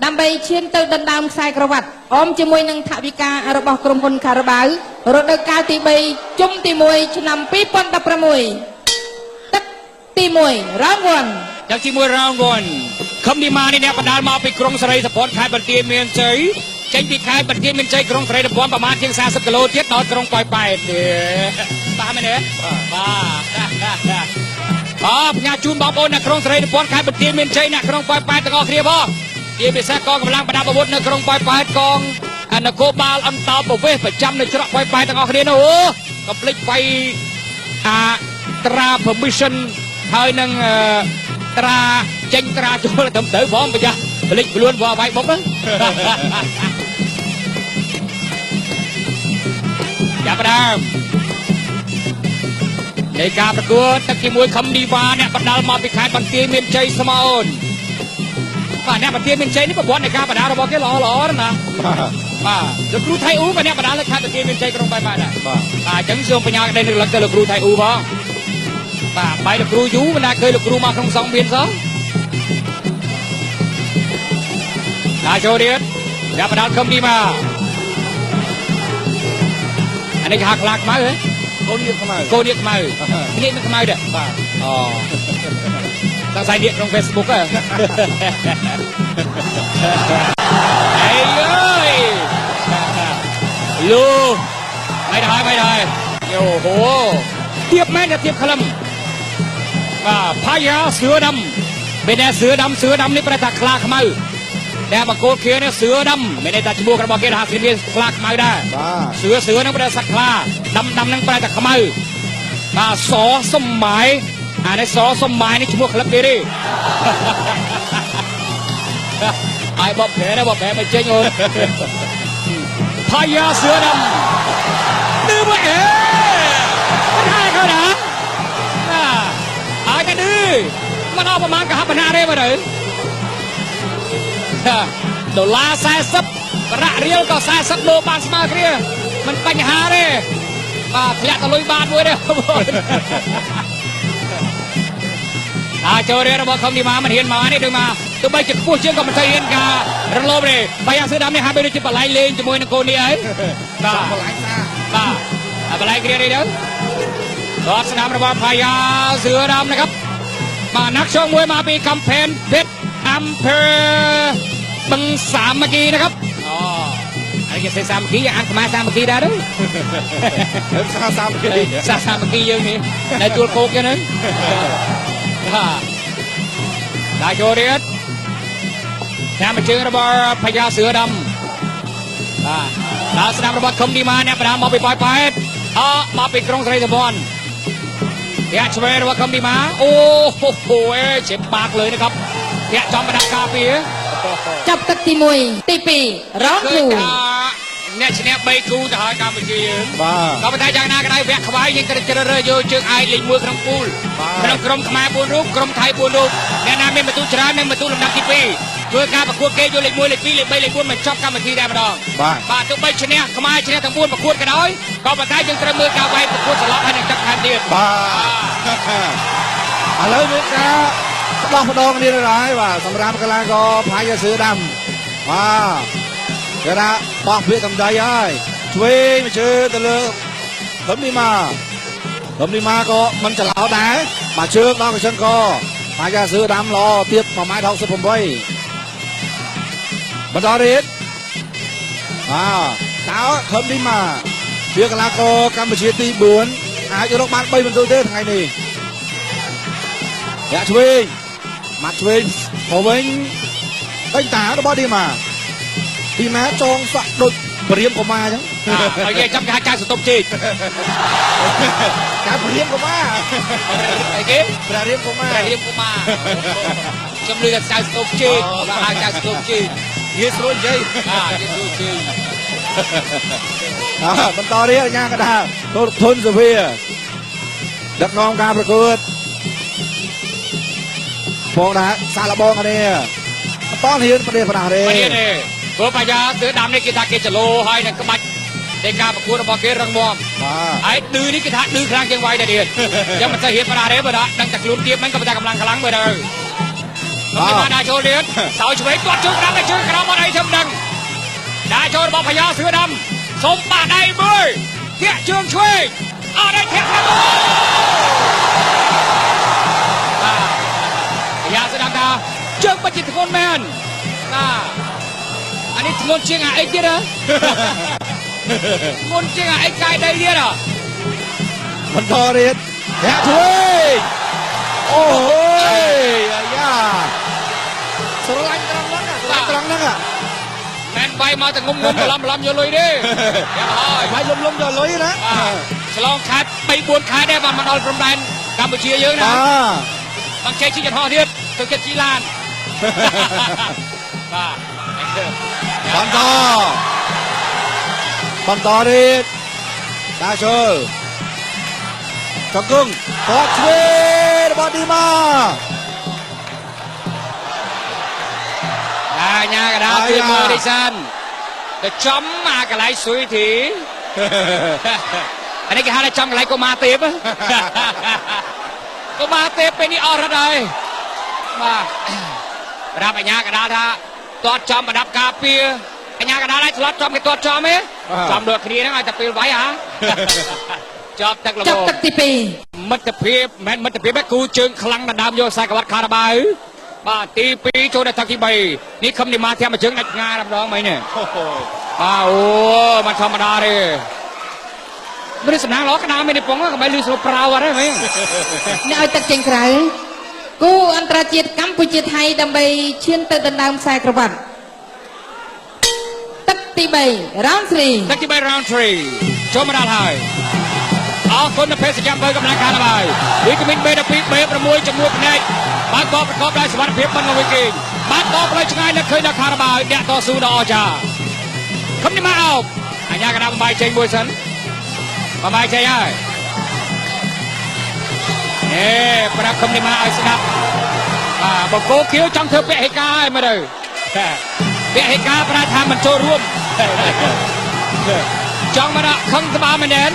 ដើម្បីឈានទៅដណ្ដើមខ្សែក្រវ៉ាត់អមជាមួយនឹងថវិការបស់ក្រុមហ៊ុនខារ៉ាបាវរដូវកាលទី3ជុំទី1ឆ្នាំ2016ទឹកទី1រងវ៉ាន់ទឹកទី1រងវ៉ាន់ខំឌីម៉ានេះអ្នកបណ្ដាលមកពីក្រុងសេរីសពតខេត្តបន្ទាយមានជ័យចេញពីខេត្តបន្ទាយមានជ័យក្រុងសេរីសពតប្រមាណជាង40គីឡូទៀតដល់ក្រុងប៉ោយប៉ែតបាទមែនទេបាទផ្ញើជូនបងប្អូននៅក្រុងសេរីសពតខេត្តបន្ទាយមានជ័យអ្នកក្រុងប៉ោយប៉ែតទាំងអស់គ្នាបងជាពិសេសកងកម្លាំងប្រដាប់អាវុធនៅក្រុងប៉ោយប៉ែតកងនគរបាលអន្តរប្រវេសប្រចាំនៅច្រកប៉ោយប៉ែតទាំងអស់គ្នានោះកំភ្លេចបៃត្រា permission ហើយនឹងត្រាចេញត្រាចូលទៅផងប្រយ័ត្នបលិចខ្លួនវ៉ាវាយបុកហ្នឹងចាប់ផ្ដើមនៃការប្រកួតទឹកទី1ខំឌីវ៉ាអ្នកបណ្ដាលមកពីខេត្តបន្ទាយមានជ័យស្មូនបាទអ្នកបន្ទាយមានជ័យនេះប្រព័ន្ធនៃការបណ្ដាលរបស់គេល្អណាបាទលោកគ្រូថៃអ៊ូក៏អ្នកបណ្ដាលនៅខេត្តបន្ទាយមានជ័យក្រុងប៉ោយប៉ែតដែរបាទអញ្ចឹងសូមបញ្ញាក្តីនឹកលឹកទៅលោកគ្រូថៃអ៊ូផងបាទបាយលោកគ្រូយូមិនដែលឃើញលោកគ្រូមកក្នុងសង្វៀនសោះដល់ចូលទៀតចាប់ផ្ដើមខំឌីម៉ាអានេះគេហៅខ្លាខ្មៅហ៎កូននាងខ្មៅកូននាងខ្មៅគ្នានឹងខ្មៅដែរបាទអូសង្ស័យនាងក្នុង Facebook ហ៎អេយអើយលូមិនដែរយោហូទៀបមែនតែទៀបក្លឹមបាទផាយាเสือดำមិនតែเสือดำនេះប្រែថាខ្លាខ្មៅតែបកគោលគ្នានេះเสือดำមិនតែឈ្មោះរបស់គេថាស្រីខ្លាខ្មៅដែរបាទเสือហ្នឹងប្រែសត្វខ្លាดำហ្នឹងប្រែថាខ្មៅបាទសសំម៉ាយអានេះសសំម៉ាយនេះឈ្មោះក្លឹបគេទេហើយបបប្រែមកចេញអូនផាយាเสือดำดื้อบ่មិនហើយเขาណាហើយតែឌឺមិនអស់ប្រមាណកហបណាទេមើលទៅដុល្លារ40ប្រាក់រៀលក៏40ដុល្លារបានស្មើគ្នាមិនបញ្ហាទេបាទធ្លាក់ទៅលុយបានមួយទេចូលរៀនរបស់ខំឌីម៉ាមិនហ៊ានមកនេះដូចមកទោះបីជាខ្ពស់ជាងក៏មិនទៅហ៊ានការរលំទេបើយ៉ាងស្ដាំនេះហាក់បីដូចជាបលែងលេងជាមួយនឹងកូននេះអីបាទបលែងសាបាទបលែងគ្រានេះទៅដល់ស្ដាំរបស់ផាយាเสือดำนะครับបាទนักชกมวยมาពីកំផែនเพชรอำเภอบឹងសាមគ្គីนะครับអូអានេះគេសេសាមគ្គីអានខ្មែរសាមគ្គីដែរទេសាមគ្គីយើងនេះនៅទួលគោកចឹងហ្នឹងបាទចូលរៀនតាមជើងរបស់ផាយាเสือดำបាទដល់ស្ដាំរបស់ខំឌីម៉ាអ្នកបណ្ដាលមកពីប៉ោយប៉ែតមកពីក្រុងស្រីសវណ្ណអ្នកឆ្វេងរបស់ខំឌីម៉ាអូហូជាបាក់លើนะครับអ្នកចំបដាការពារចាប់ទឹកទី1ទី2រងគ្រូអ្នកឈ្នះ3គូទៅហើយកម្ពុជាយើងបាទក៏ប៉ុន្តែយ៉ាងណាក៏ដោយវគ្គខ្វាយយើងត្រូវជ្រើសរើសយកជើងឯកលេខ1ក្នុងពូលក្នុងក្រុមខ្មែរ4រូបក្រុមថៃ4រូបអ្នកណាមានបន្ទូច្រើននឹងបន្ទូលំដាប់ទី2ធ្វើការប្រកួតគេយកលេខ1លេខ2លេខ3លេខ4មកចប់កម្មវិធីតែម្ដងបាទទោះបីឈ្នះខ្មែរឈ្នះទាំង4ប្រកួតក៏ដោយក៏ប៉ុន្តែយើងត្រូវមើលការវាយប្រកួតសន្លប់ហើយនឹងទឹកថែមទៀតបាទឥឡូវមានការផ្ដោះម្ដងគ្នាហើយបាទសម្រាប់កីឡាករផាយាเสือดำបាទគេថាបោះវាកំដៃហើយឆ្វេងមកជើទៅលើខំឌីម៉ាក៏មិនច្រឡោដែរបាទជើងដល់កញ្ចឹងក៏ផាយាเสือดำល្អទៀត1.68ម៉ែត្របន្តរៀបតើខំឌីម៉ាវាកីឡាករកម្ពុជាទី4អាចរកបាន3ពិន្ទុទេថ្ងៃនេះអ្នកឆ្វេងមកឆ្វេងមកវិញដេញតារបស់ឌីម៉ាចងសាក់ដូចព្រាមកុមារអញ្ចឹងហើយគេចាប់គេហៅចៅសតុបជេកចៅព្រាមកុមារអីគេព្រះរាមកុមារខ្ញុំលឺថាចៅសតុបជេកបាទហៅចៅសតុបជេកងាយស្រួលនិយាយងាយស្រួលជេកបន្តរៀបអញ្ញាកដាធុនសុភាដឹកនាំការប្រកួតបងដែរសាឡបងគ្នាអត់តហ៊ានប្រទេសប្រាស់ទេព្រោះបញ្ញាเสือดำនេះគេថាគេចលោហើយនឹងក្បាច់នៃការប្រកួតរបស់គេរឹងមាំហើយឌឺនេះគេថាឌឺខ្លាំងជាងវាយតែទៀតអញ្ចឹងមិនសូវហ៊ានប្រាស់ទេបើដឹងតែខ្លួនទៀតមិនក៏តែកម្លាំងខ្លាំងមើលទៅ ពីបានដាក់ចូលទៀតសោយឆ្វេងទាត់ជើងដាក់ជើងក្រោមអត់អីខ្ញុំដឹងដាក់ចូលរបស់ភយ៉ាសឿដាំសុំបាក់ដៃមួយធាក់ជើងឆ្វេងអត់អីធាក់ណាបាទភយ៉ាសឿដាំថាជើងបាច់ជាធ្ងន់មែនបាទអានេះធ្ងន់ជាងអាអីទៀតហ៎ធ្ងន់ជាងអាអីកាយដីទៀតហ៎បន្តទៀតធាក់ឆ្វេងអូយអាយ៉ាស្រឡាញ់ត្រង់ហ្នឹងមែនបាយមកតែងុំបឡំយកលុយទេយ៉ាហើយបាយលំយកលុយណាឆ្លងខេត្ត 3-4 ខេត្តដែរបានមកដល់ព្រំដែនកម្ពុជាយើងណាបានចេះជិះយន្តហោះទៀតទៅចិត្តជីឡានបាទបន្តទៀតដាក់ចូលចង្គង់ទាត់ឆ្វេងរបស់ឌីម៉ាញ៉ាកដាលជួយមើលនេះសិនទៅចំអាកន្លែងស៊ុយទីអានេះគេហៅថាចំកន្លែងកុមារទេពកុមារទេពពេលនេះអស់រត់ហើយបាទប្រាប់អាញាកដាលថាទាត់ចំប្រដាប់ការពារអាញាកដាលឲ្យឆ្លត់ចំគេទាត់ចំទេចំដូចគ្នាហ្នឹងឲ្យតែពេលវាយហ៎ចប់ទឹកល្មមចាប់ទឹកទី2មិត្តភាពមិនមិត្តភាពទេគូជើងខ្លាំងដណ្ដើមយកខ្សែក្រវ៉ាត់ខារ៉ាបាវបាទទី2ចូលដល់ទឹកទី3នេះខឹមនីម៉ាធាក់មួយជើងដាច់ឆ្ងាយម្ដងមិញនេះបាទអូមិនធម្មតាទេមិនសំណាងល្អក្តារមាននេះពងក៏មិនលឺស្រួលប្រៅអត់ទេមិញអ្នកឲ្យទឹកចេញក្រៅគូអន្តរជាតិកម្ពុជាថៃដើម្បីឈានទៅដណ្ដើមខ្សែក្រវ៉ាត់ទឹកទី3 round 3ទឹកទី3 round 3ចូលមកដល់ហើយអរគុណដល់ភេសជ្ជៈបើកម្លាំងខាងហើយវីតាមីន B12 B6 ជាមួយភ្នែកបានក៏ប្រកបដោយសុវត្ថិភាពប៉ុណ្ណឹងវិញគេបានតបផ្លូវឆ្ងាយនៅឃើញដល់ខាងហើយអ្នកតស៊ូដ៏អស្ចារ្យខំនេះមកអោបអញ្ញាកណ្ដាលបំបាយចេញមួយសិនបំបាយចេញហើយប្រាប់ខំនេះមកឲ្យស្ដាប់បាទបង្គោលខៀវចង់ធ្វើពហិការឲ្យមើលទៅពហិការប្រាថាមិនចូលរួមចង់មកដាក់ខឹងក្បាលមែនទេ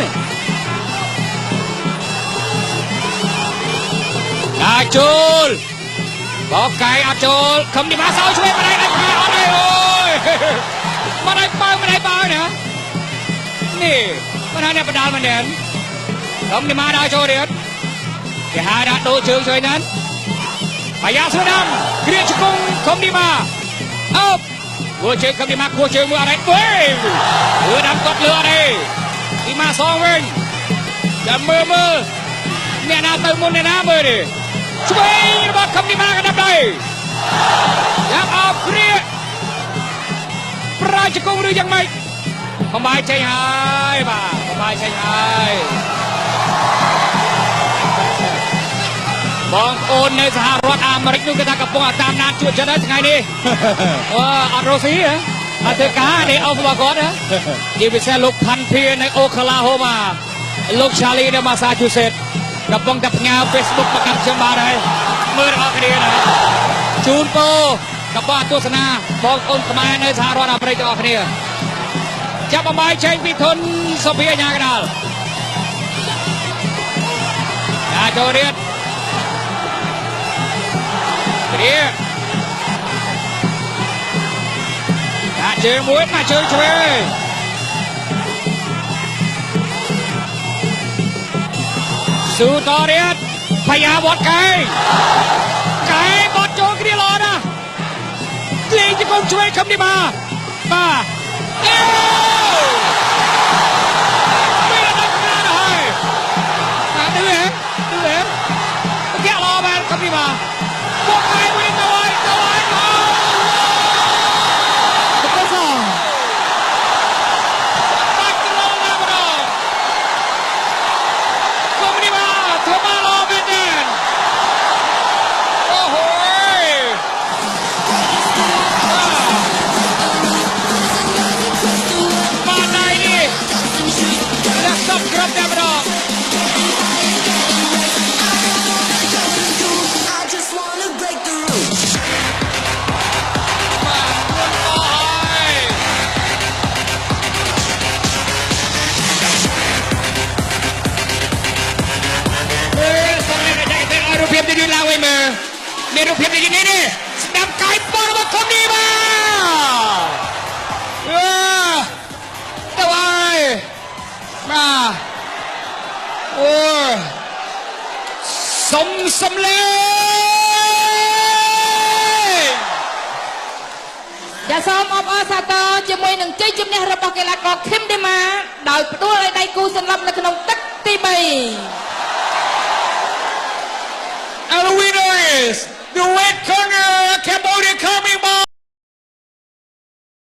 ដាក់ចូលបោកកាយអត់ចូលខំនេះមកសោយឆ្វេងមិនដាច់ខាអត់ទេអូយមិនដាច់បើណានេះមិនដាច់បដាល់មែនទេខំនេះមកដាក់ចូលទៀតគេហៅដាក់ដូរជើងឆ្វេងហ្នឹងបាយ៉ាស្ដាំគ្រាជង្គង់ខំនេះមកអើគួរជើងខំនេះមកគួរជើងមើលអត់ទេមើលដាំគាត់លឺអត់ទេទីមកសងវិញចាំមើលអ្នកណាទៅមុនអ្នកណាមើលទេឆ្វេងរបស់ខំនេះមកកណ្ដាប់ដៃយ៉ាងអោបគ្រាប្រាជង្គង់ឬយ៉ាងម៉េចបំបាយចេញហើយបាទបំបាយចេញហើយបងប្អូននៅសហរដ្ឋអាមេរិកនោះគេថាកំពុងតាមដានជួបចិត្តហើយថ្ងៃនេះអត់រស់ស៊ីហ៎អត់ធ្វើការនេះអស់របស់គាត់ជាពិសេសលោកផាន់ភានៅអូក្លាហូម៉ាលោកឆាលីនៅម៉ាសាជូសេតកំពុងតែផ្ញើ Facebook មកកាន់ខ្ញុំបាទហើយមើលរបស់គ្នាណាជូនពរកំពុងទស្សនាបងប្អូនខ្មែរនៅសហរដ្ឋអាមេរិកទាំងអស់គ្នាចាប់បំបាយចេញពីធនសុភាអាញាកដាលដាក់ចូលទៀតដាក់ជើងមួយដាក់ជើងឆ្វេងស៊ូតរៀតភយាវត្តកែបត់ចូលគ្នាល្អណាស់លេងជង្គង់ឆ្វេងខំនេះបាទមានដល់ណាហើយឌឺហ៎គេល្អមែនខំនេះបាទពួកឯងវិញទៅហើយមានរូបភាពទីនេះឡើងវិញមើលមានរូបភាពទីនេះ ខុំឌីម៉ាទៅហើយបាទអូសំលេង ចាសូមអបអរសាទរជាមួយនឹងជ័យជំនះរបស់កីឡាករឃឹមឌីម៉ាដោយផ្ដួលឲ្យដៃគូសន្លប់នៅក្នុងទឹកទី3